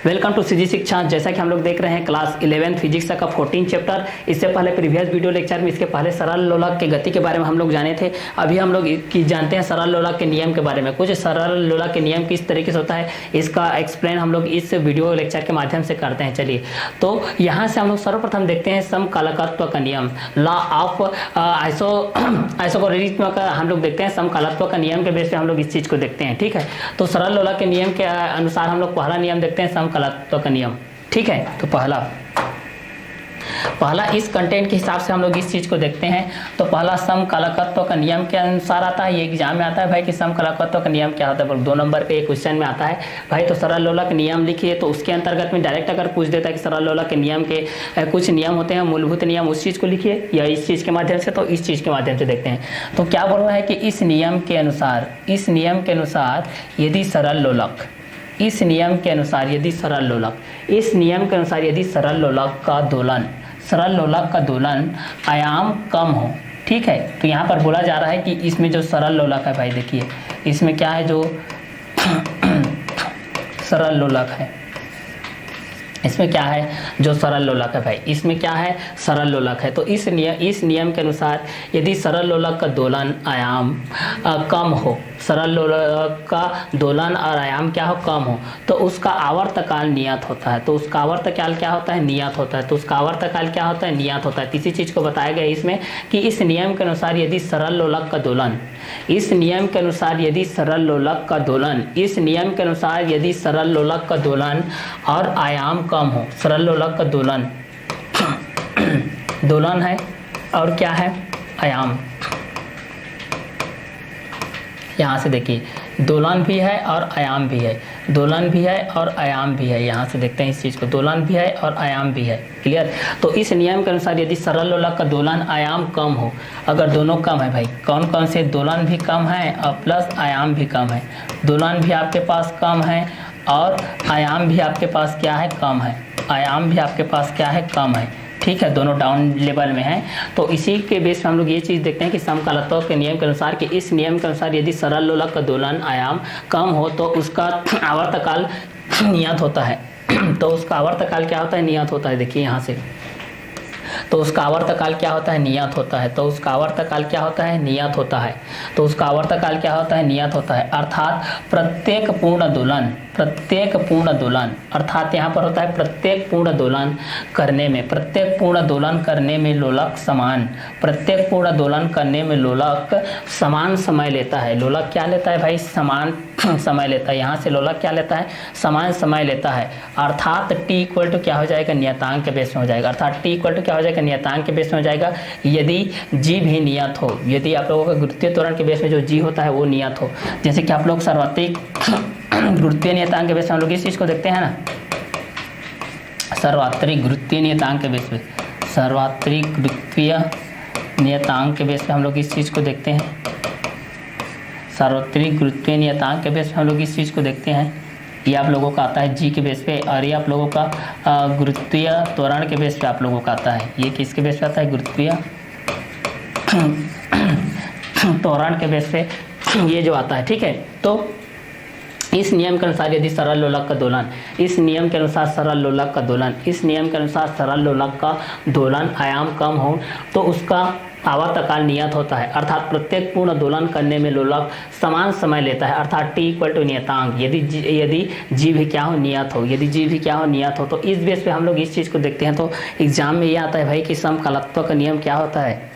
Welcome to CG शिक्षा। जैसा कि हम लोग देख रहे हैं क्लास 11 फिजिक्स का 14 चैप्टर। इससे पहले प्रीवियस वीडियो लेक्चर में इसके पहले सरल लोलक के गति के बारे में हम लोग जाने थे। अभी हम लोग जानते हैं सरल लोलक के नियम के बारे में। कुछ सरल लोलक के नियम किस तरीके से होता है इसका एक्सप्लेन हम लोग इस वीडियो लेक्चर के माध्यम से करते हैं। चलिए तो यहाँ से हम लोग सर्वप्रथम देखते हैं समकालकत्व का नियम, लॉ ऑफ आइसोकोरिज्म का हम लोग देखते हैं। समकालत्व का नियम के बेस पे हम लोग इस चीज को देखते हैं। ठीक है, तो सरल लोलक के नियम के अनुसार हम लोग पहला नियम देखते हैं समकालत्व का नियम। ठीक है, तो पहला इस कंटेंट के हिसाब से हम लोग इस चीज को देखते हैं। तो पहला समकालकत्व का नियम के अनुसार आता है। ये एग्जाम में आता है भाई कि समकालकत्व का नियम क्या होता है। 2 नंबर के क्वेश्चन में आता है भाई। तो सरल लोलक नियम लिखिए, तो उसके अंतर्गत में डायरेक्ट अगर पूछ देता है कि सरल लोलक के नियम के कुछ नियम होते हैं, मूलभूत नियम, उस चीज को लिखिए या इस चीज के माध्यम से। तो इस चीज के माध्यम से देखते हैं। तो क्या बोल रहा है कि इस नियम के अनुसार यदि सरल लोलक का दोलन आयाम कम हो। ठीक है, तो यहाँ पर बोला जा रहा है कि इसमें जो सरल लोलक है भाई, देखिए इसमें क्या है, जो सरल लोलक है, इसमें क्या है, जो सरल लोलक है भाई, इसमें क्या है, सरल लोलक है। तो इस नियम के अनुसार यदि सरल लोलक का दोलन आयाम कम हो, सरल लोलक का दोलन और आयाम क्या हो, कम हो, तो उसका आवर्तकाल नियत होता है। तो उसका आवर्तकाल क्या होता है, नियत होता है। तो उसका आवर्तकाल क्या होता है, नियत होता है। तीसरी चीज को बताया गया इसमें कि इस नियम के अनुसार यदि सरल लोलक का दोलन और आयाम कम हो, सरल लोलक का दोलन है और क्या है, आयाम। यहाँ से देखिए दोलन भी है और आयाम भी है, दोलन भी है और आयाम भी है। यहाँ से देखते हैं इस चीज़ को, दोलन भी है और आयाम भी है। क्लियर। तो इस नियम के अनुसार यदि सरल लोलक का दोलन आयाम कम हो, अगर दोनों कम है भाई, कौन कौन से, दोलन भी कम है और प्लस आयाम भी कम है। दोलन भी आपके पास कम है और आयाम भी आपके पास क्या है, कम है। आयाम भी आपके पास क्या है, कम है। ठीक है, दोनों डाउन लेवल में हैं। तो इसी के बेस पे हम लोग ये चीज़ देखते हैं कि समकालत्व के नियम के अनुसार कि इस नियम के अनुसार यदि सरल लोलक का दोलन आयाम कम हो तो उसका आवर्तकाल नियत होता है। तो उसका आवर्तकाल क्या होता है, नियत होता है। देखिए यहाँ से, तो उसका आवर्तकाल क्या होता है, नियत होता है। तो उसका आवर्तकाल क्या होता है, नियत होता है। तो उसका आवर्तकाल क्या होता है, नियत होता है। अर्थात प्रत्येक पूर्ण दोलन अर्थात यहाँ पर होता है प्रत्येक पूर्ण दोलन करने में लोलक समान समय लेता है। लोलक क्या लेता है भाई, समान समय लेता है। यहाँ से लोलक क्या लेता है, समान समय लेता है। अर्थात t इक्वल टू क्या हो जाएगा, नियतांक के बेस में हो जाएगा। अर्थात t इक्वल टू क्या हो जाएगा, नियतांक के बेस में हो जाएगा। यदि g भी नियत हो, यदि आप लोगों का गुरुत्वीय त्वरण के बेस में जो g होता है वो नियत हो, जैसे कि आप लोग सार्वत्रिक गुरुत्वीय नियतांक के बेस में हम लोग इस चीज को देखते हैं ना, सार्वत्रिक गुरुत्वीय नियतांक के बेस पे, सार्वत्रिक गुरुत्वीय नियतांक के बेस पे हम लोग इस चीज को देखते हैं। सार्वत्रिक गुरुत्वीय नियतांक के बेस पे हम लोग इस चीज को देखते हैं। ये आप लोगों का आता है जी के बेस पे, और ये आप लोगों का गुरुत्वीय त्वरण के बेस पे आप लोगों का आता है। ये किसके बेस पे आता है, गुरुत्वीय त्वरण के बेस पे ये जो आता है। ठीक है, तो इस नियम के अनुसार यदि सरल लोलक का दोलन आयाम कम हो तो उसका आवर्तकाल नियत होता है। अर्थात प्रत्येक पूर्ण दोलन करने में लोलक समान समय लेता है। अर्थात t इक्वल टू नियतांक, यदि g भी क्या हो, नियत हो। तो इस बेस पे हम लोग इस चीज़ को देखते हैं। तो एग्जाम में ये आता है भाई कि समकालत्व का नियम क्या होता है,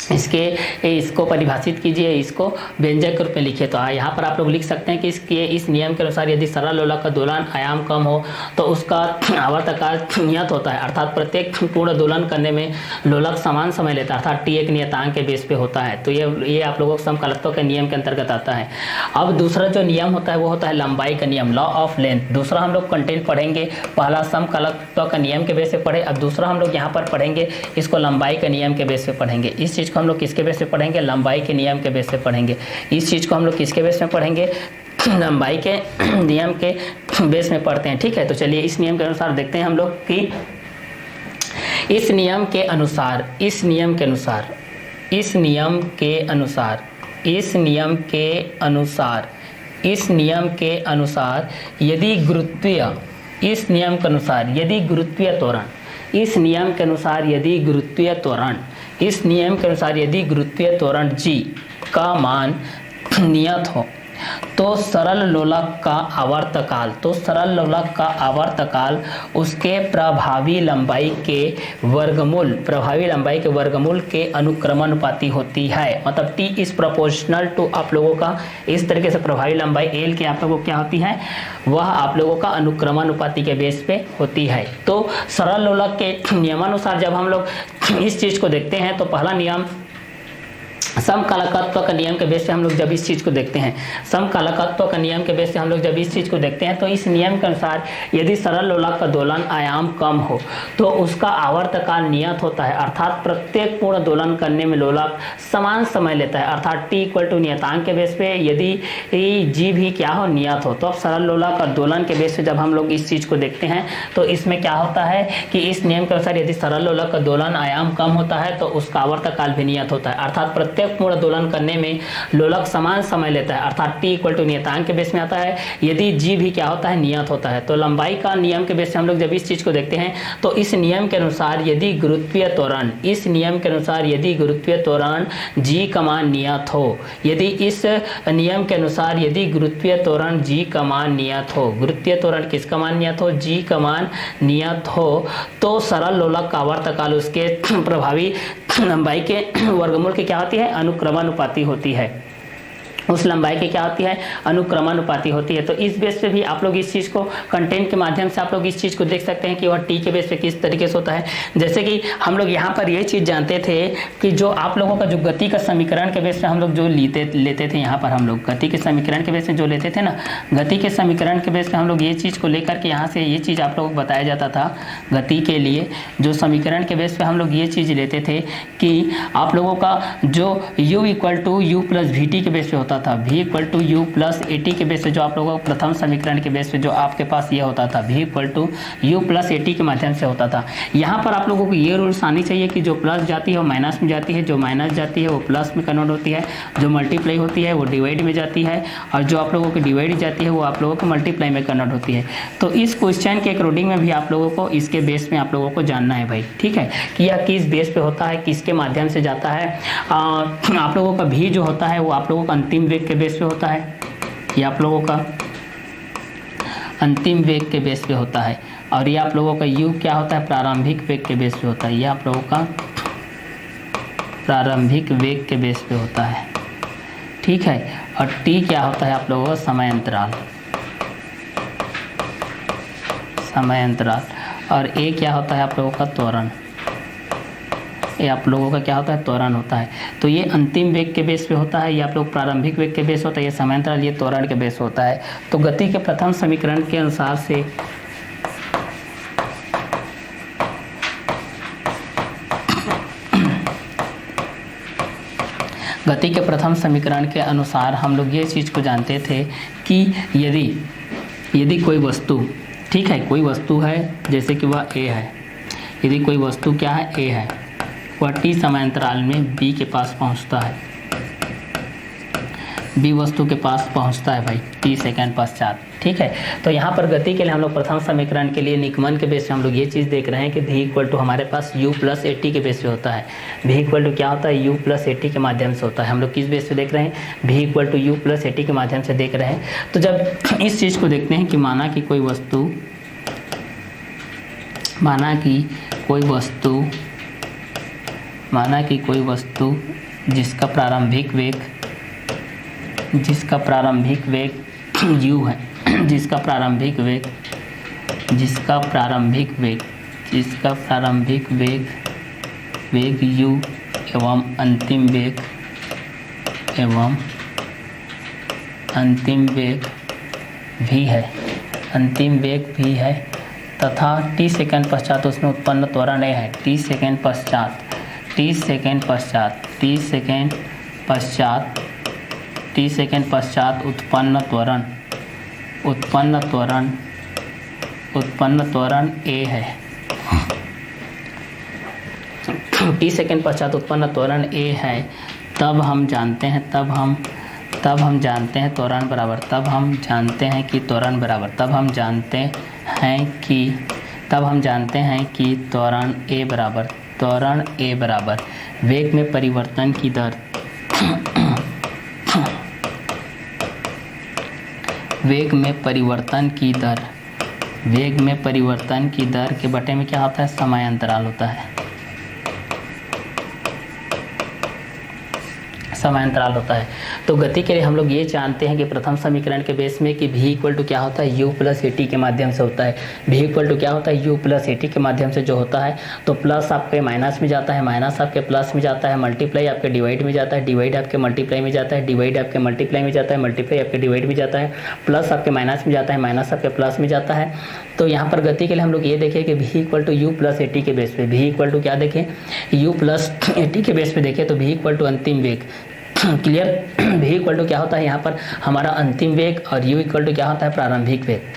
इसको परिभाषित कीजिए, इसको व्यंजक रूप में लिखिए। तो यहाँ पर आप लोग लिख सकते हैं कि इस नियम के अनुसार यदि सरल लोलक का दोलन आयाम कम हो तो उसका आवर्तकाल नियत होता है। अर्थात प्रत्येक पूर्ण दोलन करने में लोलक समान समय लेता है। अर्थात t एक नियतांक के बेस पे होता है। तो ये आप लोगों को समकालत्व के नियम के अंतर्गत आता है। अब दूसरा जो नियम होता है वो होता है लंबाई का नियम, लॉ ऑफ लेंथ। दूसरा हम लोग कंटेंट पढ़ेंगे, पहला समकालत्व का नियम के बेस पे पढ़े। अब दूसरा हम लोग यहाँ पर पढ़ेंगे इसको लंबाई के नियम के बेस पे पढ़ेंगे। इस चीज़ को हम लोग किसके बेस पे पढ़ेंगे, लंबाई के नियम के बेस पे पढ़ेंगे। इस चीज़ को हम लोग किसके बेस में पढ़ेंगे, लंबाई के नियम के बेस में पढ़ते हैं। ठीक है, तो चलिए इस नियम के अनुसार देखते हैं हम लोग कि इस नियम के अनुसार यदि इस नियम के अनुसार यदि गुरुत्वीय त्वरण, इस नियम के अनुसार यदि गुरुत्वीय त्वरण, इस नियम के अनुसार यदि गुरुत्वीय त्वरण g का मान नियत हो तो सरल लोलक का आवर्तकाल, तो सरल लोलक का आवर्तकाल उसके प्रभावी लंबाई के वर्गमूल, प्रभावी लंबाई के वर्गमूल के अनुक्रमानुपाती होती है। मतलब t इज प्रोपोर्शनल टू आप लोगों का, इस तरीके से प्रभावी लंबाई l की आप लोगों को क्या होती है, वह आप लोगों का अनुक्रमानुपाती के बेस पे होती है। तो सरल लोलक के नियमानुसार जब हम लोग इस चीज को देखते हैं तो पहला नियम समकालकत्व का नियम के बेस से हम लोग जब इस चीज को देखते हैं, समकालकत्व का नियम के बेस से हम लोग जब इस चीज को देखते हैं तो इस नियम के अनुसार यदि सरल लोलक का दोलन आयाम कम हो तो उसका आवर्तकाल नियत होता है, अर्थात प्रत्येक पूर्ण दोलन करने में लोलक समान समय लेता है, अर्थात t इक्वल टू नियतांक के बेस पे यदि g भी क्या हो, नियत हो। तो अब सरल लोलक और दोलन के बेस पे जब हम लोग इस चीज को देखते हैं तो इसमें क्या होता है कि इस नियम के अनुसार यदि सरल लोलक का दोलन आयाम कम होता है तो उसका आवर्तकाल भी नियत होता है, अर्थात प्रत्येक पूर्ण दोलन करने में लोलक समान समय लेता है, अर्थात t इक्वल टू नियतांक के बेस में आता है, यदि g भी क्या होता है, नियत होता है। तो लंबाई का नियम के बेस से हम लोग जब इस चीज को देखते हैं तो इस नियम के अनुसार यदि गुरुत्वीय त्वरण, इस नियम के अनुसार यदि गुरुत्वीय त्वरण g का मान नियत हो, यदि इस नियम के अनुसार यदि गुरुत्वीय त्वरण g का मान नियत हो, गुरुत्वीय त्वरण किसका मान नियत हो, g का मान नियत हो, तो सरल लोलक का आवर्तकाल उसके प्रभावी लंबाई के वर्गमूल की क्या होती है, अनुक्रमानुपाती होती है, उस लंबाई की क्या होती है, अनुक्रमानुपाती होती है। तो इस बेस पे भी आप लोग इस चीज़ को कंटेंट के माध्यम से आप लोग इस चीज़ को देख सकते हैं कि वह टी के बेस पे किस तरीके से होता है। जैसे कि हम लोग यहाँ पर ये चीज़ जानते थे कि जो आप लोगों का जो गति का समीकरण के बेस पे हम लोग जो लेते थे, यहाँ पर हम लोग गति के समीकरण के बेस पे जो लेते थे ना, गति के समीकरण के बेस पे हम लोग ये चीज़ को लेकर के यहाँ से ये चीज़ आप लोगों को बताया जाता था, गति के लिए जो समीकरण के बेस पे हम लोग ये चीज़ लेते थे कि आप लोगों का जो u equal to U plus V T के बेस पे होता था, v equal to U plus A T के बेस पे जो आप लोगों को प्रथम समीकरण के बेस पे जो आपके पास ये होता था, v equal to U plus A T के माध्यम से होता था। यहाँ पर आप लोगों को ये रूल्स आनी चाहिए कि जो प्लस जाती है वो माइनस में जाती है, जो माइनस जाती है वो प्लस में कन्वर्ट होती है, जो मल्टीप्लाई होती है वो डिवाइड में जाती है, और जो आप लोगों की डिवाइड जाती है वो आप लोगों को मल्टीप्लाई में कन्वर्ट होती है। तो इस क्वेश्चन के अकॉर्डिंग में भी आप लोगों को इसके बेस में आप लोगों को जानना है भाई, ठीक है, कि यह किस बेस पे होता है, किसके माध्यम से जाता है। आप लोगों का भी जो होता है वो आप लोगों का अंतिम वेग के बेस पे होता है, ये आप लोगों का अंतिम वेग के बेस पे होता है, और ये आप लोगों का u क्या होता है, प्रारंभिक वेग के बेस पे होता है, ये आप लोगों का प्रारंभिक वेग के बेस पे होता है, ठीक है। और t क्या होता है आप लोगों का समय अंतराल, समय अंतराल, और a क्या होता है आप लोगों का त्वरण, ये आप लोगों का क्या होता है, त्वरण होता है। तो ये अंतिम वेग के बेस पे होता है, ये आप लोग प्रारंभिक वेग के बेस होता है, ये समांतराल, ये त्वरण के बेस होता है। तो गति के प्रथम समीकरण के अनुसार से गति के प्रथम समीकरण के अनुसार हम लोग ये चीज़ को जानते थे कि यदि कोई वस्तु, ठीक है, कोई वस्तु है जैसे कि वह a है, यदि कोई वस्तु क्या है, a है, वह t समय अंतराल में b के पास पहुंचता है, b वस्तु के पास पहुंचता है भाई t सेकंड पश्चात, ठीक है। तो यहाँ पर गति के लिए हम लोग प्रथम समीकरण के लिए निगमन के बेस पे हम लोग ये चीज़ देख रहे हैं कि v इक्वल टू हमारे पास u प्लस ए टी के बेस पे होता है, v इक्वल टू क्या होता है, u प्लस ए टी के माध्यम से होता है। हम लोग किस बेस पे देख रहे हैं, v equal to u plus A T के माध्यम से देख रहे हैं। तो जब इस चीज़ को देखते हैं कि माना कि कोई वस्तु जिसका प्रारंभिक वेग u है, जिसका प्रारंभिक वेग u एवं अंतिम वेग v है, तथा t सेकंड पश्चात उसमें उत्पन्न त्वरण a है, t सेकंड पश्चात उत्पन्न त्वरण a है, t सेकंड पश्चात उत्पन्न त्वरण a है, तब हम जानते हैं त्वरण बराबर, तब हम जानते हैं कि तब हम जानते हैं कि त्वरण ए बराबर वेग में परिवर्तन की दर वेग में परिवर्तन की दर के बटे में क्या होता है, समय अंतराल होता है, समय अंतराल होता है। तो गति के लिए हम लोग ये जानते हैं कि प्रथम समीकरण के बेस में कि v इक्वल टू क्या होता है, u प्लस ए टी के माध्यम से होता है। v इक्वल टू क्या होता है, u प्लस ए टी के माध्यम से जो होता है, तो प्लस आपके माइनस में जाता है, माइनस आपके प्लस में जाता है, मल्टीप्लाई आपके डिवाइड में जाता है, डिवाइड आपके मल्टीप्लाई में जाता है, डिवाइड आपके मल्टीप्लाई में जाता है, मल्टीप्लाई आपके डिवाइड में जाता है, प्लस आपके माइनस में जाता है, माइनस आपके प्लस में जाता है। तो यहाँ पर गति के लिए हम लोग ये देखें कि v equal to U plus A T के बेस पे, v इक्वल टू क्या देखें, u प्लस ए टी के बेस पे देखें तो v इक्वल टू अंतिम वेग, क्लियर। v इक्वल टू क्या होता है यहाँ पर हमारा अंतिम वेग और u इक्वल टू क्या होता है, प्रारंभिक वेग।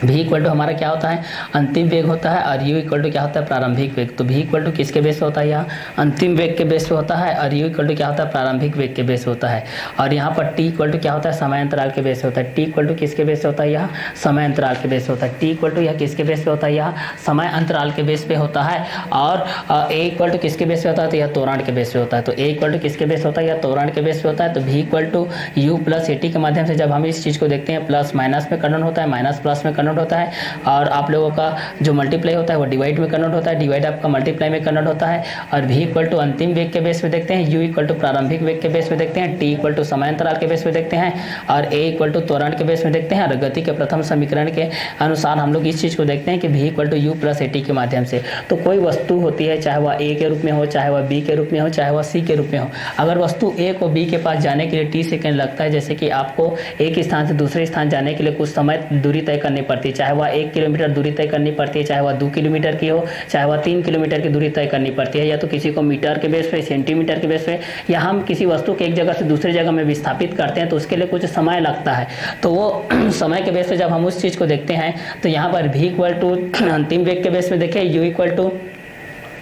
v इक्वल टू हमारा क्या होता है, अंतिम वेग होता है और u इक्वल टू क्या होता है, प्रारंभिक वेग। तो v इक्वल टू किसके बेस पे होता है, यहाँ अंतिम वेग के बेस पे होता है और u इक्वल टू क्या होता है, प्रारंभिक वेग के बेस पे होता है। और यहाँ पर t इक्वल टू क्या होता है, समय अंतराल के बेस पे होता है। t इक्वल टू किसके बेस पे होता है, यहाँ समय अंतराल के बेस पे होता है। t इक्वल टू यह किसके बेस पे होता है, यहाँ समय अंतराल के बेस पे होता है। और a इक्वल टू किसके बेस पे होता है, तो यह त्वरण के बेस पे होता है। तो a इक्वल टू किसके बेस होता है, यह त्वरण के बेस पे होता है। तो v equal to u plus A T के माध्यम से जब हम इस चीज़ को देखते हैं, प्लस माइनस में कन्वर्ट होता है, माइनस प्लस में कन्वर्ट होता है, और आप लोगों का जो मल्टीप्लाई होता है वो डिवाइड में कन्वर्ट होता है, डिवाइड आपका मल्टीप्लाई में कन्वर्ट होता है। और v इक्वल टू अंतिम वेग के बेस पे देखते हैं, u इक्वल टू प्रारंभिक वेग के बेस पे देखते हैं, t इक्वल टू समय अंतराल के बेस पे देखते हैं, और a इक्वल टू त्वरण के बेस में देखते हैं। और गति के प्रथम समीकरण के अनुसार हम लोग इस चीज़ को देखते हैं कि v equal to U plus A T के माध्यम से। तो कोई वस्तु होती है, चाहे वह a के रूप में हो, चाहे वह b के रूप में हो, चाहे वह c के रूप में हो, अगर वस्तु a को b के पास जाने के लिए t सेकेंड लगता है, जैसे कि आपको एक स्थान से दूसरे स्थान जाने के लिए कुछ समय दूरी तय करनी पड़ती है, चाहे वह 1 किलोमीटर दूरी तय करनी पड़ती है, चाहे वह 2 किलोमीटर की हो, चाहे वह 3 किलोमीटर की दूरी तय करनी पड़ती है, या तो किसी को मीटर के बेस पे, सेंटीमीटर के बेस पे, या हम किसी वस्तु को एक जगह से दूसरी जगह में विस्थापित करते हैं तो उसके लिए कुछ समय लगता है। तो वो समय के बेस पे जब हम उस चीज़ को देखते हैं तो यहाँ पर v इक्वल टू अंतिम वेग के बेस में देखें, u इक्वल टू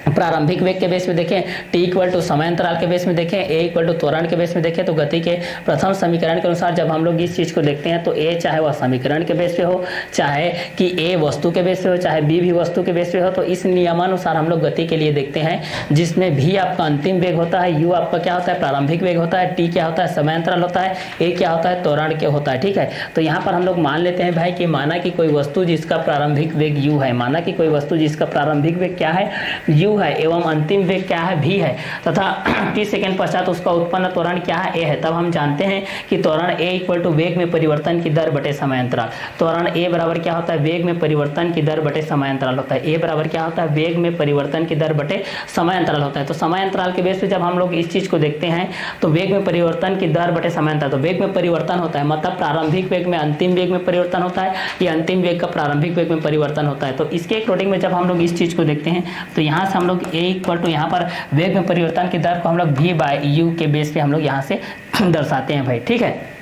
प्रारंभिक वेग के बेस में देखें, t इक्वल टू समय अंतराल के बेस में देखें, a इक्वल टू त्वरण के बेस में देखें। तो गति के प्रथम समीकरण के अनुसार जब हम लोग इस चीज़ को देखते हैं तो a चाहे वह समीकरण के बेस पे हो, चाहे कि a वस्तु के बेस पे हो, चाहे b भी वस्तु के बेस पे हो, तो इस नियमानुसार हम लोग गति के लिए देखते हैं, जिसमें v आपका अंतिम वेग होता है, u आपका क्या होता है, प्रारंभिक वेग होता है, t क्या होता है, समय अंतराल होता है, a क्या होता है, त्वरण के होता है। ठीक है, तो यहाँ पर हम लोग मान लेते हैं भाई कि माना कि कोई वस्तु जिसका प्रारंभिक वेग u है, माना कि कोई वस्तु जिसका प्रारंभिक वेग क्या है, u है, एवं अंतिम वेग क्या है, v है, तथा t सेकेंड पश्चात उसका उत्पन्न त्वरण क्या है, a है। तब हम जानते हैं कि त्वरण a इक्वल टू वेग में परिवर्तन की दर बटे समय अंतराल। त्वरण a बराबर क्या होता है, वेग में परिवर्तन की दर बटे समय अंतराल होता है। a बराबर क्या होता है, वेग में परिवर्तन की दर बटे समय अंतराल होता है। तो समय अंतराल के बेस पे जब हम लोग इस चीज को देखते हैं तो वेग में परिवर्तन की दर बटे समय अंतराल, तो वेग में परिवर्तन होता है, मतलब प्रारंभिक वेग में अंतिम वेग में परिवर्तन होता है, या अंतिम वेग का प्रारंभिक वेग में परिवर्तन होता है। तो इसके अकॉर्डिंग में जब हम लोग इस चीज को देखते हैं तो यहाँ से हम लोग a इक्वल टू यहाँ पर वेग में परिवर्तन की दर को हम लोग v बाय u के बेस पे हम लोग यहाँ से दर्शाते हैं भाई। ठीक है,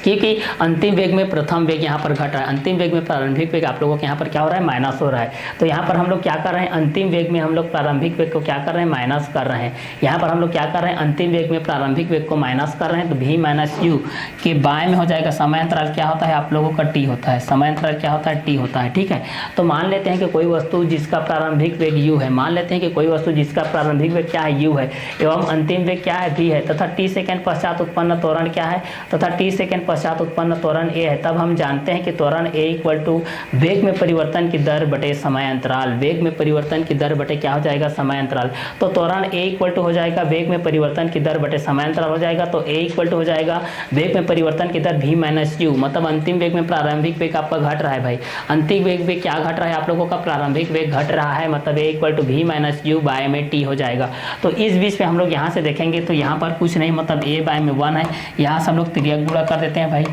क्योंकि अंतिम वेग में प्रथम वेग यहाँ पर घट रहा है, अंतिम वेग में प्रारंभिक वेग आप लोगों के यहाँ पर क्या हो रहा है, माइनस हो रहा है। तो यहाँ पर हम लोग क्या कर रहे हैं, अंतिम वेग में हम लोग प्रारंभिक वेग को क्या कर रहे हैं, माइनस कर रहे हैं। यहाँ पर हम लोग क्या कर रहे हैं, अंतिम वेग में प्रारंभिक वेग को माइनस कर रहे हैं। तो v माइनस u के बाय में हो जाएगा समय अंतराल क्या होता है, आप लोगों का t होता है, समय अंतराल क्या होता है, t होता है। ठीक है, तो मान लेते हैं कि कोई वस्तु जिसका प्रारंभिक वेग u है, मान लेते हैं कि कोई वस्तु जिसका प्रारंभिक वेग क्या है, u है, एवं अंतिम वेग क्या है, v है, तथा t सेकेंड पश्चात उत्पन्न त्वरण क्या है, तथा t सेकेंड पश्चात उत्पन्न त्वरण a है। तब हम जानते हैं कि त्वरण a इक्वल टू वेग में परिवर्तन की दर बटे समय अंतराल, वेग में परिवर्तन की दर बटे क्या हो जाएगा, समय अंतराल। तो त्वरण a इक्वल टू हो जाएगा वेग में परिवर्तन की दर बटे समय अंतराल हो जाएगा। तो a इक्वल टू हो जाएगा वेग में परिवर्तन की दर v माइनस u, मतलब अंतिम वेग में प्रारंभिक वेग आपका घट रहा है भाई, अंतिम वेग में क्या घट रहा है, आप लोगों का प्रारंभिक वेग घट रहा है, मतलब a equal to v minus u by में t हो जाएगा। तो इस बीच में हम लोग यहाँ से देखेंगे तो यहाँ पर कुछ नहीं, मतलब a बाय में 1 है, यहाँ से हम लोग त्रियक गुणा कर देते हैं भाई,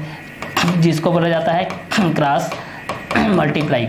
जिसको बोला जाता है क्रॉस मल्टीप्लाई।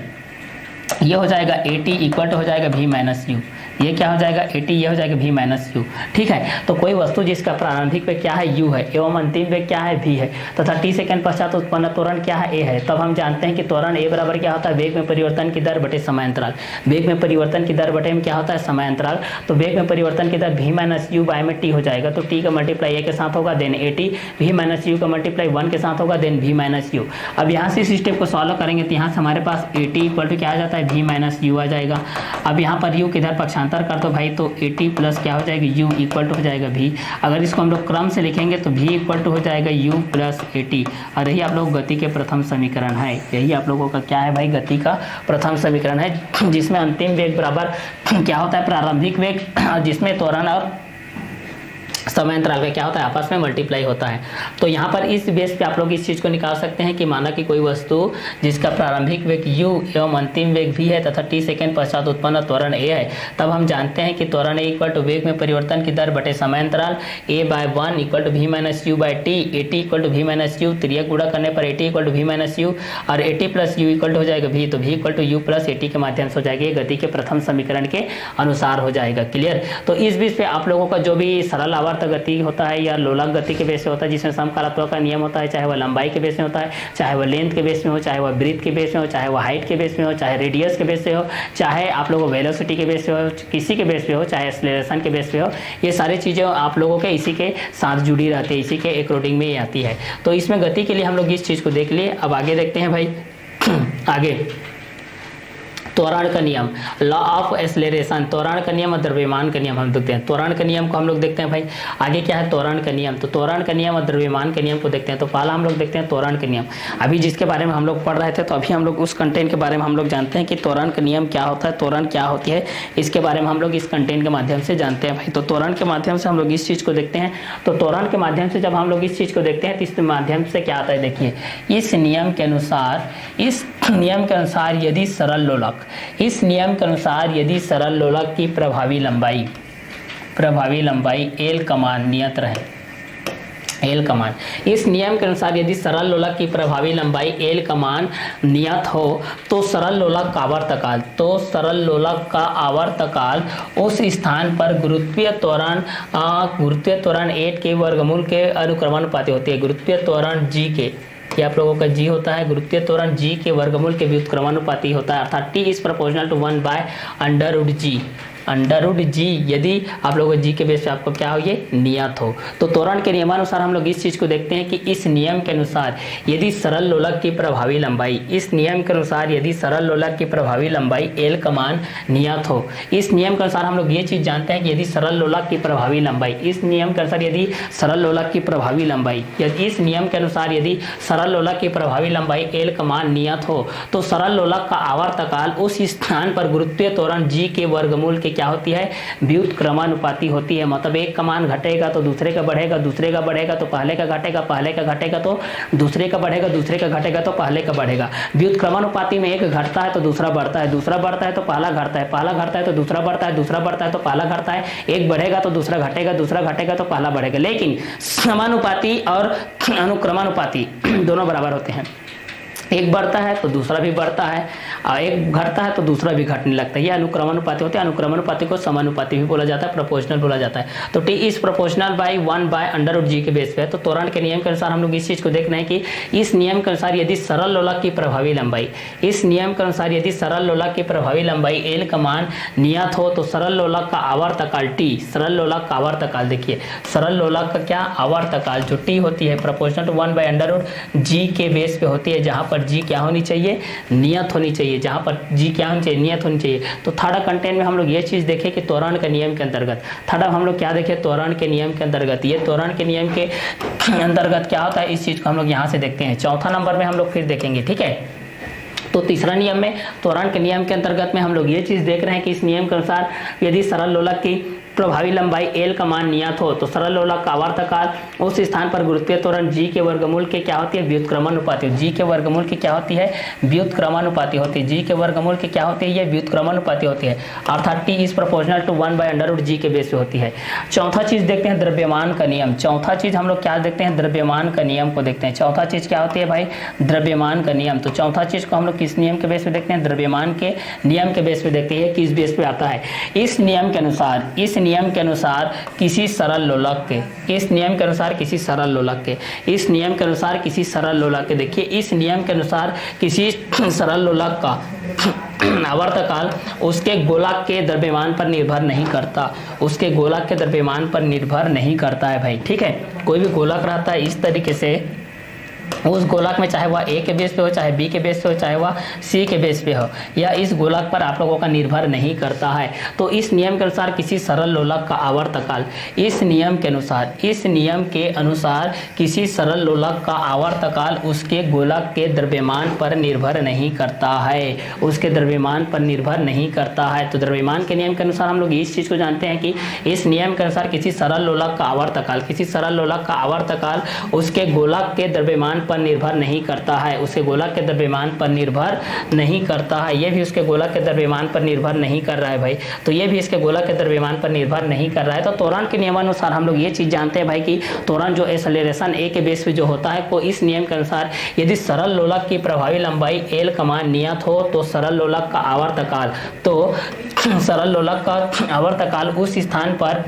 ये हो जाएगा at इक्वल टू हो जाएगा v माइनस u, ये क्या हो जाएगा AT, ये हो जाएगा V माइनस U। ठीक है, तो कोई वस्तु जिसका प्रारंभिक वेग क्या है U है एवं अंतिम वेग क्या है V है तथा t सेकंड पश्चात उत्पन्न त्वरण क्या है A है, तब हम जानते हैं कि त्वरण A बराबर क्या होता है वेग में परिवर्तन की दर बटे समय अंतराल। वेग में परिवर्तन की दर बटे में क्या होता है समय अंतराल। तो वेग में परिवर्तन की दर V माइनस U बाय में t हो जाएगा, तो t का मल्टीप्लाई A के साथ होगा then AT, V minus U का मल्टीप्लाई 1 के साथ होगा देन V माइनस U। अब यहाँ से इस स्टेप को सॉल्व करेंगे तो यहाँ से हमारे पास AT इक्वल टू क्या आ जाता है V माइनस U आ जाएगा। अब यहाँ पर U किधर पक्षांतर कर दो भाई, तो AT प्लस क्या हो जाएगा U इक्वल टू हो जाएगा V। अगर इसको हम लोग क्रम से लिखेंगे तो V इक्वल टू हो जाएगा U प्लस AT, और यही आप लोग गति के प्रथम समीकरण है। यही आप लोगों का क्या है भाई, गति का प्रथम समीकरण है, जिसमें अंतिम वेग बराबर क्या होता है प्रारंभिक वेग, जिसमें त्वरण और समय अंतराल का क्या होता है आपस में मल्टीप्लाई होता है। तो यहाँ पर इस बेस पे आप लोग इस चीज़ को निकाल सकते हैं कि माना कि कोई वस्तु जिसका प्रारंभिक वेग u एवं अंतिम वेग v है तथा t सेकंड पश्चात उत्पन्न त्वरण a है, तब हम जानते हैं कि त्वरण a इक्वल टू वेग में परिवर्तन की दर बटे समय अंतराल a by 1 equal to v minus U by T, AT equal to v minus U, त्रियक गुणा करने पर AT equal to v minus U और AT plus u equal to हो जाएगा v, तो v equal to u plus AT के माध्यम से हो जाएगा। ये गति के प्रथम समीकरण के अनुसार हो जाएगा। क्लियर। तो इस बीच पे आप लोगों का जो भी सरल आवर्त गति होता है या लोलक गति के बेस पे होता है, जिसमें समकालत्व का नियम होता है, चाहे वह लंबाई के बेस में होता है, चाहे वह लेंथ के बेस में हो, चाहे वह ब्रीथ के बेस में हो, चाहे वह हाइट के बेस में हो, चाहे रेडियस के बेस पे हो, चाहे आप लोगों को वेलोसिटी के बेस पे हो, किसी के बेस पे हो, चाहे एक्सेलरेशन के बेस पे हो, ये सारी चीज़ें आप लोगों के इसी के साथ जुड़ी रहती है, इसी के अकॉर्डिंग में आती है। तो इसमें गति के लिए हम लोग इस चीज़ को देख लिए। अब आगे देखते हैं भाई आगे त्वरण का नियम, लॉ ऑफ एक्सेलरेशन, त्वरण का नियम और द्रव्यमान का नियम हम देखते हैं। त्वरण का नियम को हम लोग देखते हैं भाई, आगे क्या है त्वरण का नियम, तो त्वरण का नियम और द्रव्यमान के नियम को देखते हैं। तो पहला हम लोग देखते हैं त्वरण का नियम। अभी जिसके बारे में हम लोग पढ़ रहे थे, तो अभी हम लोग उस कंटेंट के बारे में हम लोग जानते हैं कि त्वरण का नियम क्या होता है, त्वरण क्या होती है, इसके बारे में हम लोग इस कंटेंट के माध्यम से जानते हैं भाई। तो त्वरण के माध्यम से हम लोग इस चीज़ को देखते हैं। तो त्वरण के माध्यम से जब हम लोग इस चीज़ को देखते हैं तो इस माध्यम से क्या आता है, देखिए इस नियम के अनुसार यदि सरल लोलक, इस नियम के अनुसार यदि सरल लोलक की प्रभावी लंबाई L कमान नियत रहे, L कमान, इस नियम के अनुसार यदि सरल लोलक की प्रभावी लंबाई L कमान नियत हो तो सरल लोलक का आवर्तकाल उस स्थान पर गुरुत्वीय त्वरण 8 के वर्गमूल के अनुक्रमानुपाती होती है। गुरुत्वीय त्वरण G के, ये आप लोगों का G होता है, गुरुत्वीय त्वरण G के वर्गमूल के व्युत्क्रमानुपाती होता है, अर्थात T is proportional to 1 by under root G यदि आप लोगों को G के बेस पे आपको क्या हो, ये नियत हो। तो त्वरण के नियमानुसार हम लोग इस चीज़ को देखते हैं कि इस नियम के अनुसार यदि सरल लोलक की प्रभावी लंबाई, इस नियम के अनुसार यदि सरल लोलक की प्रभावी लंबाई L का मान नियत हो, इस नियम के अनुसार हम लोग ये चीज़ जानते हैं कि यदि सरल लोलक की प्रभावी लंबाई, इस नियम के अनुसार यदि सरल लोलक की प्रभावी लंबाई, इस नियम के अनुसार यदि सरल लोलक की प्रभावी लंबाई L का मान नियत हो तो सरल लोलक का आवर्तकाल उस स्थान पर गुरुत्वीय त्वरण G के वर्गमूल के क्या होती है, व्युत्क्रमानुपाती होती है। मतलब एक का मान घटेगा तो दूसरे का बढ़ेगा, दूसरे का बढ़ेगा तो पहले का घटेगा, पहले का घटेगा तो दूसरे का बढ़ेगा, दूसरे का घटेगा तो पहले का बढ़ेगा। व्युत्क्रमानुपाती में एक घटता है तो दूसरा बढ़ता है, दूसरा बढ़ता है तो पहला घटता है, पहला घटता है तो दूसरा बढ़ता है, दूसरा बढ़ता है तो पहला घटता है, एक बढ़ेगा तो दूसरा घटेगा, दूसरा घटेगा तो पहला बढ़ेगा। लेकिन समानुपाती और अनुक्रमानुपाती दोनों बराबर होते हैं, एक बढ़ता है तो दूसरा भी बढ़ता है और एक घटता है तो दूसरा भी घटने लगता है। ये अनुक्रमानुपाती होते हैं। अनुक्रमानुपाती को समानुपाती भी बोला जाता है, प्रोपोर्शनल बोला जाता है। तो T is proportional by 1 by under root G के बेस पे है। तो त्वरण के नियम के अनुसार हम लोग इस चीज को देख रहे हैं कि इस नियम के अनुसार यदि सरल लोलक की प्रभावी लंबाई, इस नियम के अनुसार यदि सरल लोलक की प्रभावी लंबाई L का मान नियत हो तो सरल लोलक का आवर्तकाल T, सरल लोलक का आवर्तकाल, देखिए सरल लोलक का क्या आवर्तकाल जो T होती है proportional to 1 by under root G के बेस पे होती है, जहां पर G क्या होनी चाहिए, नियत होनी चाहिए, जहां पर G क्या होनी चाहिए, नियत होनी चाहिए। तो थर्ड कंटेंट में हम लोग ये चीज देखें कि त्वरण के नियम के अंतर्गत, थर्ड हम लोग क्या देखें, त्वरण के नियम के अंतर्गत, ये त्वरण के नियम के अंतर्गत क्या होता है, इस चीज को हम लोग यहाँ से देखते हैं। चौथा नंबर में हम लोग फिर देखेंगे, ठीक है। तो तीसरा नियम में त्वरण के नियम के अंतर्गत में हम लोग ये चीज देख रहे हैं कि इस नियम के अनुसार यदि सरल लोलक की प्रभावी लंबाई l का मान नियत हो तो सरल लोलक का आवर्तकाल उस स्थान पर गुरुत्वीय त्वरण g के वर्गमूल के क्या होती है, व्युत्क्रमानुपाती। g के वर्गमूल की क्या होती है, व्युत्क्रमानुपाती होती है। g के वर्गमूल की क्या होती है, ये व्युत्क्रमानुपाती होती है, अर्थात t is proportional to 1/√g के बेस पे होती है। चौथा चीज देखते हैं द्रव्यमान का नियम। चौथा चीज हम लोग क्या देखते हैं, द्रव्यमान का नियम को देखते हैं। चौथा चीज क्या होती है भाई, द्रव्यमान का नियम। तो चौथा चीज को हम लोग किस नियम के बेस पे देखते हैं, द्रव्यमान के नियम के बेस पे देखते हैं। किस बेस पे आता है, इस नियम के अनुसार, इस नियम के अनुसार किसी सरल लोलक के, इस नियम के अनुसार किसी सरल लोलक के, इस नियम के अनुसार किसी सरल लोलक के, देखिए इस नियम के अनुसार किसी सरल लोलक का आवर्तकाल उसके गोलक के द्रव्यमान पर निर्भर नहीं करता, उसके गोलक के द्रव्यमान पर निर्भर नहीं करता है भाई, ठीक है। कोई भी गोलक रहता है इस तरीके से, उस गोलक में चाहे वह ए के बेस पे हो, चाहे बी के बेस पे हो, चाहे वह सी के बेस पे हो, या इस गोलक पर आप लोगों का निर्भर नहीं करता है। तो इस नियम के अनुसार किसी सरल लोलक का आवर्तकाल, इस नियम के अनुसार, इस नियम के अनुसार किसी सरल लोलक का आवर्तकाल उसके गोलक के द्रव्यमान पर निर्भर नहीं करता है, उसके द्रव्यमान पर निर्भर नहीं करता है। तो द्रव्यमान के नियम के अनुसार हम लोग इस चीज को जानते हैं कि इस नियम के अनुसार किसी सरल लोलक का आवर्तकाल, किसी सरल लोलक का आवर्तकाल उसके गोलक के द्रव्यमान पर निर्भर नहीं करता है, उसके गोलक के द्रव्यमान पर निर्भर नहीं करता है। ये भी उसके गोलक के द्रव्यमान पर निर्भर नहीं कर रहा है भाई, तो ये भी इसके गोलक के द्रव्यमान पर निर्भर नहीं कर रहा है। तो त्वरण के नियमानुसार हम लोग ये चीज जानते हैं भाई कि त्वरण जो एक्सेलरेशन ए के बेस पे जो होता है, को इस नियम के अनुसार यदि सरल लोलक की प्रभावी लंबाई l का मान नियत हो तो सरल लोलक का आवर्तकाल, तो सरल लोलक का आवर्तकाल उस स्थान पर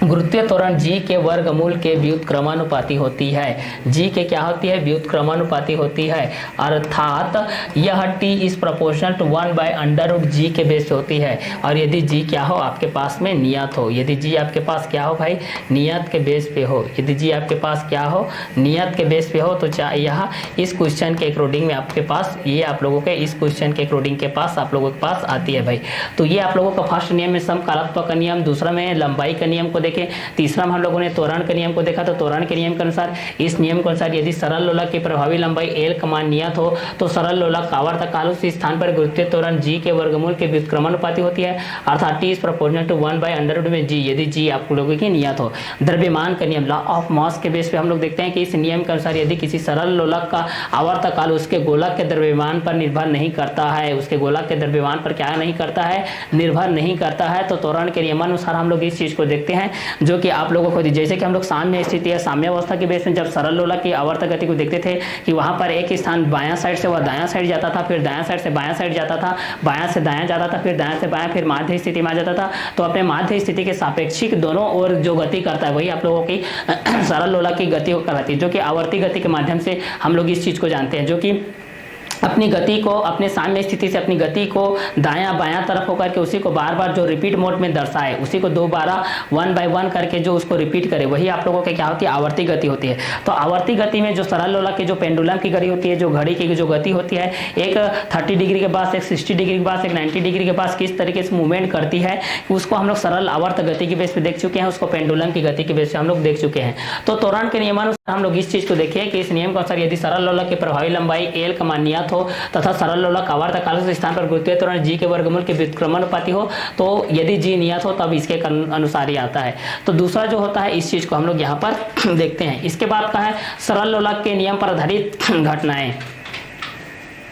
गुरुत्वीय त्वरण g के वर्गमूल के व्युत्क्रमानुपाती होती है। g के क्या होती है, व्युत्क्रमानुपाती होती है, अर्थात यह t is proportional to 1/√g के बेस पे होती है। और यदि g क्या हो आपके पास में नियत हो, यदि g आपके पास क्या हो भाई, नियत के बेस पे हो, यदि g आपके पास क्या हो, नियत के बेस पे हो, तो यह इस क्वेश्चन के अकॉर्डिंग में आपके पास, ये आप लोगों के इस क्वेश्चन के अकॉर्डिंग के पास आप लोगों के पास आती है भाई। तो ये आप लोगों का फर्स्ट नियम में समकालत्व का नियम, दूसरा में लंबाई का नियम को देखें, तीसरा में हम लोगों ने त्वरण के नियम को देखा। तो त्वरण के नियम के अनुसार, इस नियम के अनुसार यदि सरल लोलक की प्रभावी लंबाई l का मान नियत हो तो सरल लोलक का आवर्तकाल उस स्थान पर गुरुत्वीय त्वरण g के वर्गमूल के व्युत्क्रमानुपाती होती है, अर्थात t is proportional to 1/√g, यदि g आप लोगों की नियत हो। द्रव्यमान का नियम, लॉ ऑफ मास के बेस पे हम लोग देखते हैं कि इस नियम के अनुसार यदि किसी सरल लोलक का आवर्तकाल उसके गोलक के द्रव्यमान पर निर्भर नहीं करता है, उसके गोलक के द्रव्यमान पर क्या नहीं करता है, निर्भर नहीं करता है। तो त्वरण के नियमानुसार हम लोग इस चीज को देखते हैं, जो कि आप लोगों को, जैसे कि हम लोग साम्य स्थिति या साम्य अवस्था के बेस में जब सरल लोलक की आवर्त गति को देखते थे कि वहां पर एक स्थान बायां साइड से वह दायां साइड जाता था, फिर दायां साइड से बायां साइड जाता था, बायां से दायां जाता था, फिर दायां से बायां, फिर माध्य स्थिति में आ जाता था। तो अपने माध्य स्थिति के सापेक्षिक दोनों ओर जो गति करता है वही आप लोगों की सरल लोलक की गति कहलाती है, जो कि आवर्ती गति के माध्यम से हम लोग इस चीज को जानते हैं, जो कि अपनी गति को, अपने साम्य स्थिति से अपनी गति को दायां बायां तरफ होकर के उसी को बार बार जो रिपीट मोड में दर्शाए, उसी को दोबारा 1/1 करके जो उसको रिपीट करे, वही आप लोगों के क्या होती है, आवर्ती गति होती है। तो आवर्ती गति में जो सरल लोलक की जो पेंडुलम की गति होती है, जो घड़ी की जो गति होती है, एक 30 डिग्री के पास, एक 60 डिग्री के पास, एक 90 डिग्री के पास किस तरीके से मूवमेंट करती है, उसको हम लोग सरल आवर्त गति की बेस पे देख चुके हैं, उसको पेंडुलम की गति की बेस पे हम लोग देख चुके हैं। तो त्वरण के नियमानुसार हम लोग इस चीज को देखिए कि इस नियम के अनुसार यदि सरल लोलक की प्रभावी लंबाई l का मान नियत हो तथा सरल लोलक आवर्तकाल उस स्थान पर गुरुत्वीय त्वरण g के वर्गमूल के व्युत्क्रमानुपाती हो, तो यदि g नियत हो तब इसके अनुसार ही आता है। तो दूसरा जो होता है, इस चीज को हम लोग यहाँ पर देखते हैं। इसके बाद का है सरल लोलक के नियम पर आधारित घटनाएं।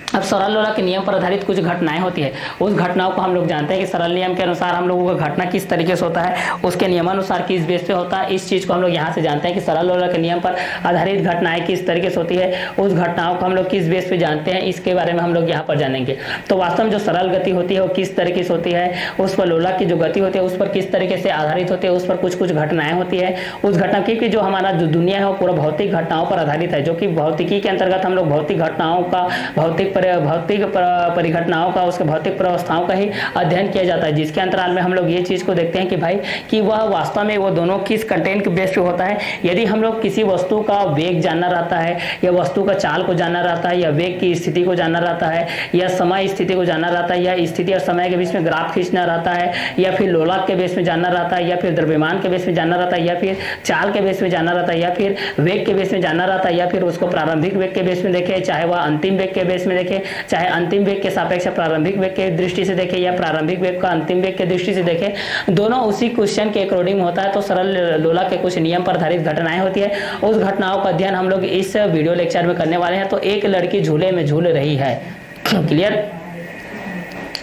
अब सरल लोलक के नियम पर आधारित कुछ घटनाएं होती है, उस घटनाओं को हम लोग जानते हैं कि सरल नियम के अनुसार हम लोगों का घटना किस तरीके से होता है, उसके नियमानुसार किस बेस पे होता है। इस चीज को हम लोग यहाँ से जानते हैं कि सरल लोलक के नियम पर आधारित घटनाएं किस तरीके से होती है, उस घटनाओं को हम लोग किस बेस पे जानते हैं, इसके बारे में हम लोग यहाँ पर जानेंगे। तो वास्तव में जो सरल गति होती है वो किस तरीके से होती है, उस पर लोलक की जो गति होती है उस पर किस तरीके से आधारित होती है, उस पर कुछ कुछ घटनाएं होती है। उस घटना की जो हमारा जो दुनिया है वो पूरा भौतिक घटनाओं पर आधारित है, जो कि भौतिकी के अंतर्गत हम लोग भौतिक घटनाओं का, भौतिक परिघटनाओं का, उसके भौतिक प्रवस्थाओं का ही अध्ययन किया जाता है, जिसके अंतराल में हम लोग ये चीज को देखते हैं कि भाई कि वह वास्तव में वो दोनों किस कंटेंट के बेस पे होता है। यदि हम लोग किसी वस्तु का वेग जानना रहता है, या वस्तु का चाल को जानना रहता है, या वेग की स्थिति को जानना रहता है, या समय स्थिति को जानना रहता है, या स्थिति और समय के बीच में ग्राफ खींचना रहता है, या फिर लोलक के बेस में जानना रहता है, या फिर द्रव्यमान के बेस में जानना रहता है, या फिर चाल के बेस में जानना रहता है, या फिर वेग के बेस में जानना रहता है, या फिर उसको प्रारंभिक वेग के बेस में देखे, चाहे वह अंतिम वेग के बेस में देखे, देखें, चाहे अंतिम वेग के सापेक्ष प्रारंभिक वेग के दृष्टि से देखें या प्रारंभिक वेग का अंतिम वेग के दृष्टि से देखें, दोनों उसी क्वेश्चन के अकॉर्डिंग होता है। तो सरल लोला के कुछ नियम पर आधारित घटनाएं होती है, उस घटनाओं का अध्ययन हम लोग इस वीडियो लेक्चर में करने वाले हैं। तो एक लड़की झूले में झूल रही है, क्लियर।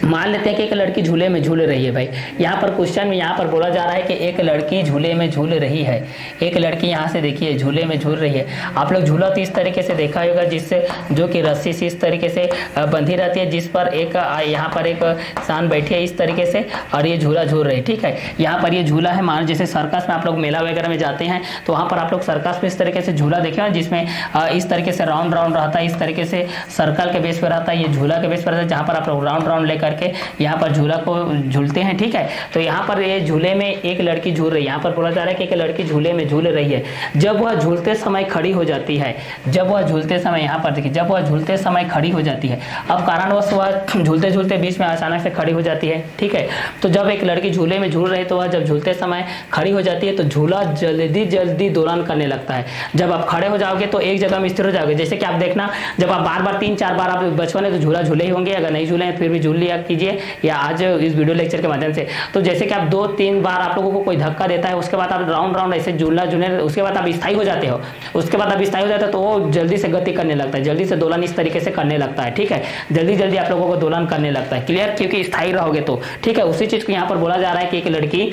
मान लेते हैं कि एक लड़की झूले में झूल रही है भाई। यहाँ पर क्वेश्चन में यहाँ पर बोला जा रहा है कि एक लड़की झूले में झूल रही है। एक लड़की यहाँ से देखिए झूले में झूल रही है। आप लोग झूला तो इस तरीके से देखा होगा, जिससे जो कि रस्सी से इस तरीके से बंधी रहती है, जिस पर एक यहाँ पर एक इंसान बैठी है इस तरीके से, और ये झूला झूल रही है, ठीक है। यहाँ पर ये झूला है, मान जैसे सर्कस में आप लोग मेला वगैरह में जाते हैं तो वहाँ पर आप लोग सर्कस में इस तरीके से झूला देखे ना, जिसमें इस तरीके से राउंड राउंड रहता है, इस तरीके से सर्कल के बेस पर रहता है, ये झूला के बेस पर रहता है, जहाँ पर आप लोग राउंड राउंड लेकर के यहाँ पर झूला को झूलते हैं, ठीक है। तो यहाँ पर ये झूले में एक लड़की झूल रही है। यहाँ पर बोला जा रहा है कि एक लड़की झूले में झूल रही है। जब वह झूलते समय खड़ी हो जाती है, जब वह झूलते समय, यहाँ पर देखिए, जब वह झूलते समय खड़ी हो जाती है। अब कारणवश वह झूलते झूलते बीच में अचानक से खड़ी हो जाती है, ठीक है। तो जब एक लड़की झूले में झूल रही है तो वह जब झूलते समय खड़ी हो जाती है तो झूला जल्दी जल्दी दोलन करने लगता है। जब आप खड़े हो जाओगे तो एक जगह में स्थिर हो जाओगे। जैसे कि आप देखना, जब आप बार बार 3-4 बार आप बचपन में तो झूला झूले ही होंगे, अगर नहीं झूले फिर भी झूल लिया कीजिए, या आज इस वीडियो लेक्चर के माध्यम से। तो जैसे कि आप 2-3 बार आप लोगों को कोई धक्का देता है, उसके बाद आप राउंड राउंड ऐसे झूलना झूलने, उसके बाद आप स्थायी हो जाते हो। उसके बाद आप स्थायी हो जाते हो तो वो जल्दी से गति करने लगता है, जल्दी से दोलन इस तरीके से करने लगता है, ठीक है। जल्दी जल्दी आप लोगों को दोलन करने लगता है, क्लियर, क्योंकि स्थायी रहोगे तो, ठीक है। उसी चीज को यहाँ पर बोला जा रहा है कि एक लड़की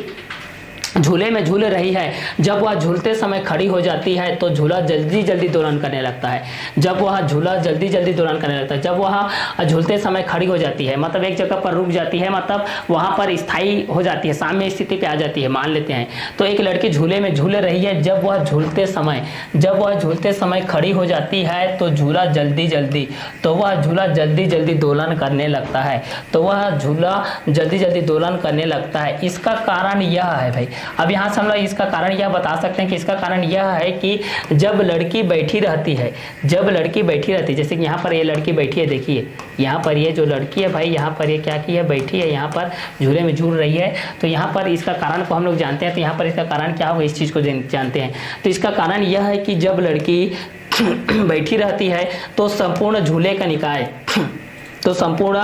झूले में झूल रही है। जब वह झूलते समय खड़ी हो जाती है तो झूला जल्दी जल्दी दोलन करने लगता है। जब वह झूला जल्दी जल्दी दोलन करने लगता है, जब वह झूलते समय खड़ी हो जाती है, मतलब एक जगह पर रुक जाती है, मतलब वहां पर स्थायी हो जाती है, साम्य स्थिति पे आ जाती है, मान लेते हैं। तो एक लड़की झूले में झूल रही है। जब वह झूलते समय खड़ी हो जाती है तो झूला जल्दी जल्दी दोलन करने लगता है। तो वह झूला जल्दी जल्दी दोलन करने लगता है। इसका कारण यह है भाई, अब यहाँ से हम लोग इसका कारण यह बता सकते हैं कि इसका कारण यह है कि जब लड़की बैठी रहती है, जैसे कि यहाँ पर ये लड़की बैठी है, देखिए यहाँ पर ये जो लड़की है भाई, यहाँ पर ये क्या की है, बैठी है, यहाँ पर झूले में झूल रही है। तो यहाँ पर इसका कारण को हम लोग जानते हैं। तो यहाँ पर इसका कारण क्या होगा, इस चीज़ को जानते हैं। तो इसका कारण यह है कि जब लड़की बैठी रहती है तो संपूर्ण झूले का निकाय, तो संपूर्ण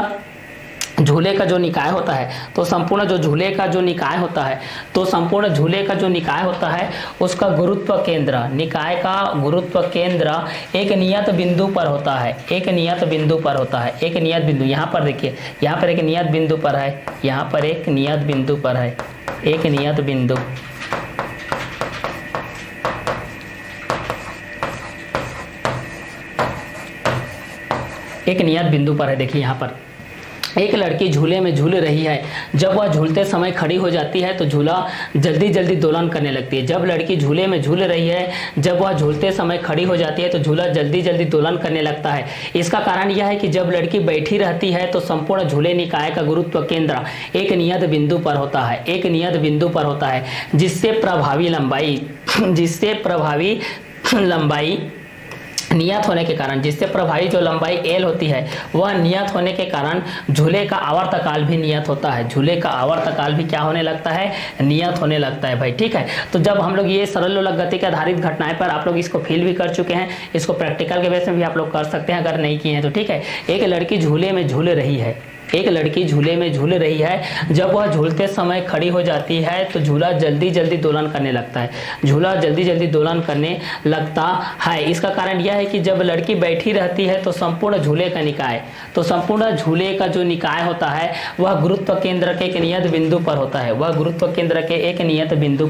झूले का जो निकाय होता है, तो संपूर्ण झूले का जो निकाय होता है उसका गुरुत्व केंद्र, निकाय का गुरुत्व केंद्र एक नियत बिंदु पर होता है। एक नियत बिंदु, यहाँ पर देखिए, यहाँ पर एक नियत बिंदु पर है, एक नियत बिंदु पर है। देखिए यहाँ पर एक लड़की झूले में झूल रही है। जब वह झूलते समय खड़ी हो जाती है तो झूला जल्दी जल्दी दोलन करने लगती है। जब लड़की झूले में झूल रही है, जब वह झूलते समय खड़ी हो जाती है तो झूला जल्दी जल्दी दोलन करने लगता है। इसका कारण यह है कि जब लड़की बैठी रहती है तो संपूर्ण झूले निकाय का गुरुत्व केंद्र एक नियत बिंदु पर होता है, जिससे प्रभावी लंबाई नियत होने के कारण, जिससे प्रभावी जो लंबाई L होती है वह नियत होने के कारण झूले का आवर्तकाल भी नियत होता है। झूले का आवर्तकाल भी क्या होने लगता है, नियत होने लगता है भाई, ठीक है। तो जब हम लोग ये सरल लोलक गति के आधारित घटनाएं पर आप लोग इसको फील भी कर चुके हैं, इसको प्रैक्टिकल के बेस में भी आप लोग कर सकते हैं अगर नहीं किए हैं तो, ठीक है। एक लड़की झूले में झूल रही है, जब वह झूलते समय खड़ी हो जाती है तो झूला जल्दी जल्दी दोलन करने लगता है। इसका कारण यह है कि जब लड़की बैठी रहती है तो संपूर्ण झूले का निकाय, तो संपूर्ण झूले का जो निकाय होता है वह गुरुत्व केंद्र के एक नियत बिंदु पर होता है। वह गुरुत्व केंद्र के एक नियत बिंदु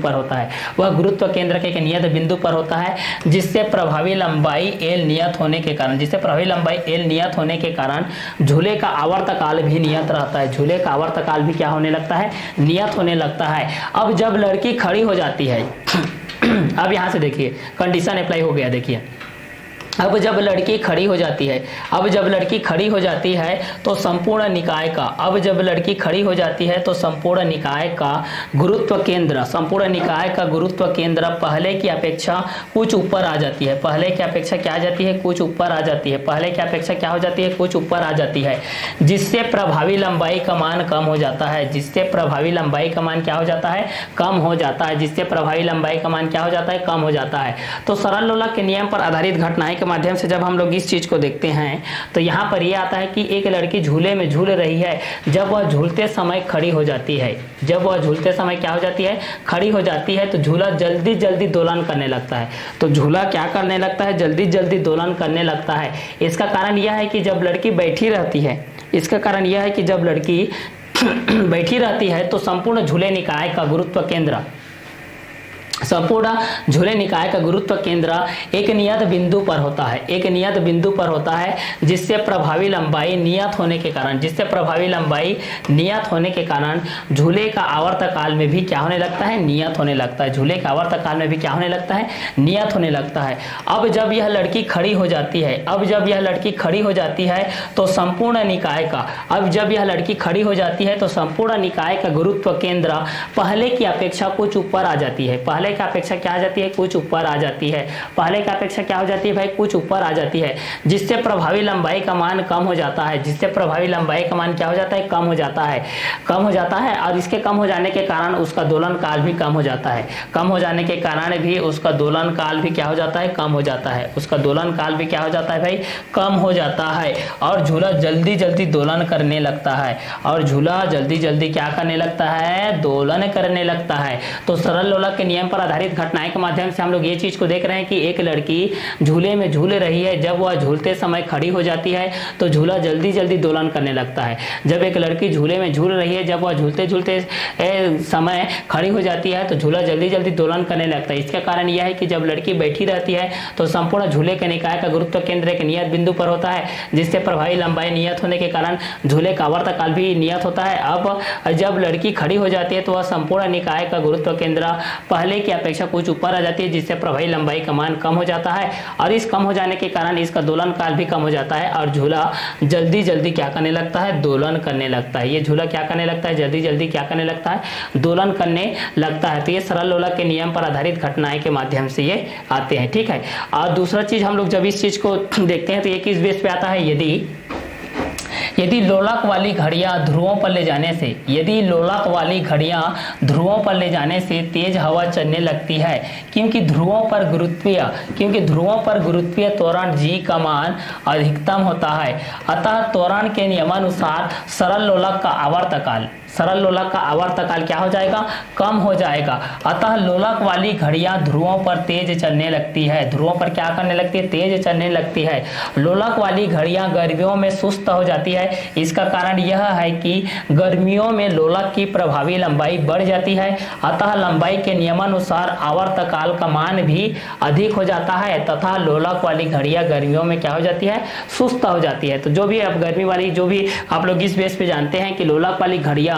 पर होता है, जिससे प्रभावी लंबाई L नियत होने के कारण झूले का आवर्तकाल भी नियत रहता है। झूले का आवर्तकाल भी क्या होने लगता है, नियत होने लगता है। अब जब लड़की खड़ी हो जाती है अब यहाँ से देखिए कंडीशन अप्लाई हो गया, देखिए अब जब लड़की खड़ी हो जाती है तो संपूर्ण निकाय का गुरुत्व केंद्र पहले की अपेक्षा कुछ ऊपर आ जाती है। जिससे प्रभावी लंबाई का मान कम हो जाता है। तो सरल लोलक के नियम पर आधारित घटनाएं के माध्यम से जब हम लोग इस चीज को देखते हैं तो यहाँ पर यह आता है कि एक लड़की झूले में झूल रही है, जब वह झूलते समय खड़ी हो जाती है। जब वह झूलते समय क्या हो जाती है, खड़ी हो जाती है, तो झूला जल्दी जल्दी दोलन करने लगता है। तो झूला क्या करने लगता है, जल्दी जल्दी दोलन करने लगता है। इसका कारण यह है कि जब लड़की बैठी रहती है, इसका कारण यह है कि जब लड़की बैठी रहती है तो संपूर्ण झूले निकाय का गुरुत्व केंद्र, संपूर्ण झूले निकाय का गुरुत्व केंद्र एक नियत बिंदु पर होता है, एक नियत बिंदु पर होता है, जिससे प्रभावी लंबाई नियत होने के कारण, जिससे प्रभावी लंबाई नियत होने के कारण झूले का आवर्तकाल में भी क्या होने लगता है, नियत होने लगता है। झूले का आवर्तकाल में भी क्या होने लगता है, नियत होने लगता है। अब जब यह लड़की खड़ी हो जाती है, अब जब यह लड़की खड़ी हो जाती है तो संपूर्ण निकाय का, अब जब यह लड़की खड़ी हो जाती है तो संपूर्ण निकाय का गुरुत्व केंद्र पहले की अपेक्षा कुछ ऊपर आ जाती है। पहले की अपेक्षा क्या आ जाती है, कुछ ऊपर आ जाती है। पहले की अपेक्षा क्या हो जाती है भाई, कुछ ऊपर आ जाती है, जिससे प्रभावी लंबाई का मान कम हो जाता है, जिससे प्रभावी लंबाई का मान क्या हो जाता है, कम हो जाता है, कम हो जाता है। और इसके कम हो जाने के कारण उसका दोलन काल भी कम हो जाता है, कम हो जाने के कारण भी उसका दोलन काल भी क्या हो जाता है, कम हो जाता है, उसका दोलन काल भी क्या हो जाता है भाई, कम हो जाता है। और झूला जल्दी जल्दी दोलन करने लगता है, और झूला जल्दी जल्दी क्या करने लगता है, दोलन करने लगता है। तो सरल लोलक के नियम पर आधारित घटनाएं के माध्यम से हम लोग ये चीज को देख रहे हैं कि एक लड़की झूले में झूल रही है, जब वह झूलते समय खड़ी हो जाती है तो झूला जल्दी जल्दी दोलन करने लगता है। जब एक लड़की झूले में झूल रही है, जब वह झूलते झूलते समय खड़ी हो जाती है तो झूला जल्दी जल्दी दोलन करने लगता है। इसका कारण यह है कि जब लड़की बैठी रहती है तो संपूर्ण झूले के निकाय का गुरुत्व केंद्र एक नियत बिंदु पर होता है, जिससे प्रभावी लंबाई नियत होने के कारण झूले का आवर्तकाल भी नियत होता है। अब जब लड़की खड़ी हो जाती है तो वह संपूर्ण निकाय का गुरुत्व केंद्र पहले की अपेक्षा कुछ ऊपर आ जाती है, जिससे प्रभावी लंबाई का मान कम हो जाता है, और इस कम हो जाने के कारण इसका दोलन काल भी कम हो जाता है, और झूला जल्दी जल्दी क्या करने लगता है, दोलन करने लगता है। ये झूला क्या करने लगता है, जल्दी जल्दी क्या करने लगता है, दोलन करने लगता है। तो ये सरल लोलक के नियम पर आधारित घटनाएं के माध्यम से ये आते हैं, ठीक है। और दूसरा चीज हम लोग जब इस चीज को देखते हैं तो ये किस बेस पे आता है, यदि लोलक वाली घड़ियां ध्रुवों पर ले जाने से, यदि लोलक वाली घड़ियां ध्रुवों पर ले जाने से तेज हवा चलने लगती है, क्योंकि ध्रुवों पर गुरुत्वीय त्वरण जी का मान अधिकतम होता है। अतः त्वरण के नियमानुसार सरल लोलक का आवर्तकाल क्या हो जाएगा, कम हो जाएगा। अतः लोलक वाली घड़ियां ध्रुवों पर तेज चलने लगती है, ध्रुवों पर क्या करने लगती है, तेज चलने लगती है। लोलक वाली घड़ियां गर्मियों में सुस्त हो जाती है। इसका कारण यह है कि गर्मियों में लोलक की प्रभावी लंबाई बढ़ जाती है, अतः लंबाई के नियमानुसार आवर्तकाल का मान भी अधिक हो जाता है, तथा लोलक वाली घड़ियां गर्मियों में क्या हो जाती है, सुस्त हो जाती है। तो जो भी अब गर्मी वाली, जो भी आप लोग इस बेस पे जानते हैं कि लोलक वाली घड़ियां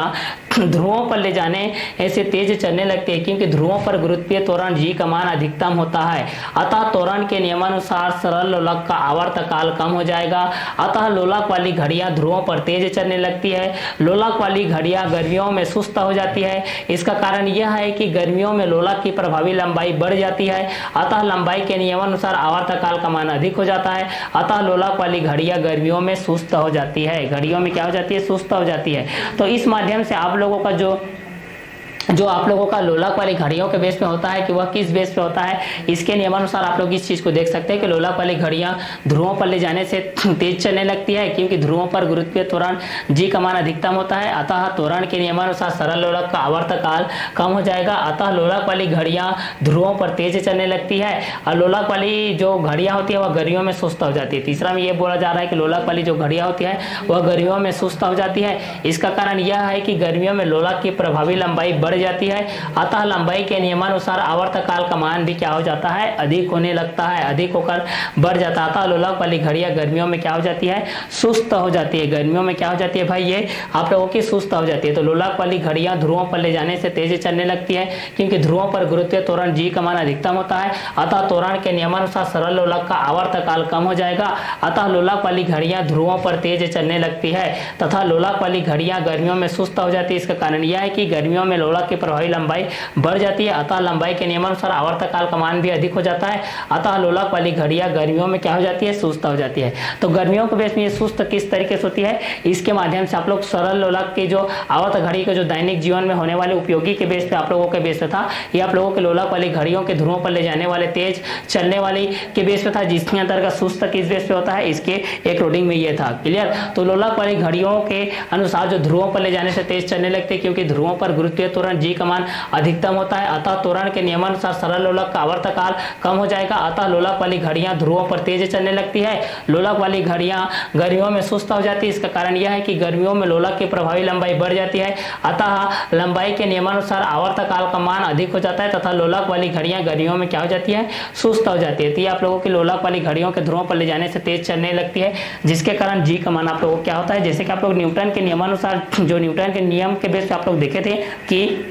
ध्रुवों पर ले जाने ऐसे तेज चलने लगते हैं, क्योंकि ध्रुवों पर गुरुत्वीय त्वरण जी का मान अधिकतम होता है। अतः त्वरण के नियमानुसार सरल लोलक का आवर्तकाल कम हो जाएगा। अतः लोलक वाली घड़ियां ध्रुवों पर तेज चलने लगती है। लोलक वाली घड़ियां गर्मियों में सुस्त हो जाती है। इसका कारण यह है कि गर्मियों में लोलक की प्रभावी लंबाई बढ़ जाती है, अतः लंबाई के नियमानुसार आवर्तकाल का मान अधिक हो जाता है। अतः लोलक वाली घड़ियां गर्मियों में सुस्त हो जाती है, घड़ियों में क्या हो जाती है, सुस्त हो जाती है। तो इस माध्यम से आप लोगों का जो आप लोगों का लोलक वाली घड़ियों के बेस पे होता है कि वह किस बेस पे होता है, इसके नियमानुसार आप लोग इस चीज को देख सकते हैं कि लोलक वाली घड़ियां ध्रुवों पर ले जाने से तेज चलने लगती है, क्योंकि ध्रुवों पर गुरुत्वीय त्वरण जी का मान अधिकतम होता है। अतः त्वरण के नियमानुसार सरल लोलक का आवर्तकाल कम हो जाएगा। अतः लोलक वाली घड़ियां ध्रुवों पर तेज चलने लगती है, और लोलक वाली जो घड़ियां होती है वह गर्मियों में सुस्त हो जाती है। तीसरा में यह बोला जा रहा है कि लोलक वाली जो घड़ियां होती है वह गर्मियों में सुस्त हो जाती है। इसका कारण यह है कि गर्मियों में लोलक की प्रभावी लंबाई बढ़ जाती है, अतः लंबाई के नियमानुसार आवर्तकाल का मान भी क्या हो जाता है, अधिक होने लगता है, अधिक होकर बढ़ जाता है। अतः लोलक वाली घड़ियां गर्मियों में क्या हो जाती है, सुस्त हो जाती है। गर्मियों में क्या हो जाती है भाई, ये आप लोगों की सुस्त हो जाती है। तो लोलक वाली घड़ियां ध्रुवों पर ले जाने से तेज चलने लगती है, क्योंकि ध्रुवों पर गुरुत्वीय त्वरण जी का मान अधिकतम होता है। अतः त्वरण के नियमानुसार सरल लोलक का आवर्तकाल कम हो जाएगा। अतः लोलक वाली घड़ियां ध्रुवों पर तेज चलने लगती है, तथा लोलक वाली घड़ियां गर्मियों में सुस्त हो जाती है। इसका कारण यह है कि गर्मियों में लोलक लोलक की प्रभावी लंबाई बढ़ जाती है, अतः लंबाई के नियमानुसार आवर्तक काल का मान भी अधिक हो जाता है, अतः लोलक वाली घड़ियां गर्मियों में क्या हो जाती है, सुस्त हो जाती है। तो गर्मियों के बेस में ये सुस्त किस तरीके से होती है, इसके माध्यम से आप लोग सरल लोलक की जो आवर्त घड़ी के जो दैनिक जीवन में होने वाले उपयोगी के बेस पे आप लोगों के बेस पे था, ये आप लोगों के लोलक वाली घड़ियों के ध्रुवों पर ले जाने वाले तेज चलने वाली के बेस पे था, जिसके अंतर्गत सुस्त किस बेस पे होता है, इसके एक लोडिंग में ये था। क्लियर। तो लोलक वाली घड़ियों के अनुसार जो ध्रुवों पर ले जाने से तेज चलने लगते हैं, क्योंकि ध्रुवों पर गुरुत्वीय त्वरण जी का मान अधिकतम होता है, अतः त्वरण के नियमानुसार सरल लोलक का आवर्तक काल कम हो जाएगा, अतः लोलक वाली घड़ियां ध्रुवों पर तेज चलने लगती है। लोलक वाली घड़ियां गर्मियों में सुस्त हो जाती है। इसका कारण यह है कि गर्मियों में लोलक की प्रभावी लंबाई बढ़ जाती है, अतः लंबाई के नियमानुसार आवर्तक काल का मान अधिक हो जाता है तथा लोलक वाली घड़ियां गर्मियों में क्या हो जाती है, सुस्त हो जाती है। तो ये आप लोगों की लोलक वाली घड़ियों के ध्रुवों पर ले जाने से तेज चलने लगती है, जिसके कारण जी का मान आप लोगों को क्या होता है, जैसे कि आप लोग न्यूटन के नियमानुसार, जो न्यूटन के नियम के बेस पे आप लोग देखे थे कि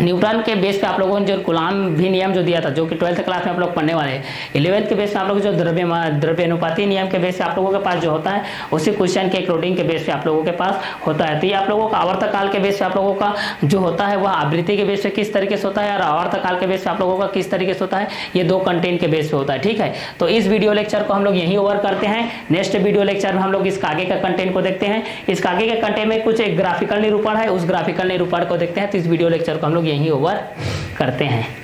न्यूटन के बेस पे आप लोगों ने जो कूलॉम भी नियम जो दिया था, जो कि 12th क्लास में आप लोग पढ़ने वाले हैं। 11th के बेस पे आप लोग जो द्रव्यानुपाती नियम के बेस पे आप लोगों के पास जो होता है, उसी क्वेश्चन के एक लोडिंग के बेस पे आप लोगों के पास होता है। तो ये आप लोगों का आवर्तक काल के बेस पे आप लोगों का जो होता है वह आवृत्ति के बेस पे किस तरीके से होता है, और आवर्तक काल के बेस पे आप लोगों का किस तरीके से होता है, ये दो कंटेंट के बेस पे होता है। ठीक है, तो इस वीडियो लेक्चर को हम लोग यहीं ओवर करते हैं। नेक्स्ट वीडियो लेक्चर में हम लोग इसका आगे का कंटेंट को देखते हैं। इसका आगे के कंटेंट में कुछ एक ग्राफिकल निरूपण है, उस ग्राफिकल निरूपण को देखते हैं। तो इस वीडियो लेक्चर को हम लोग यहीं ओवर करते हैं।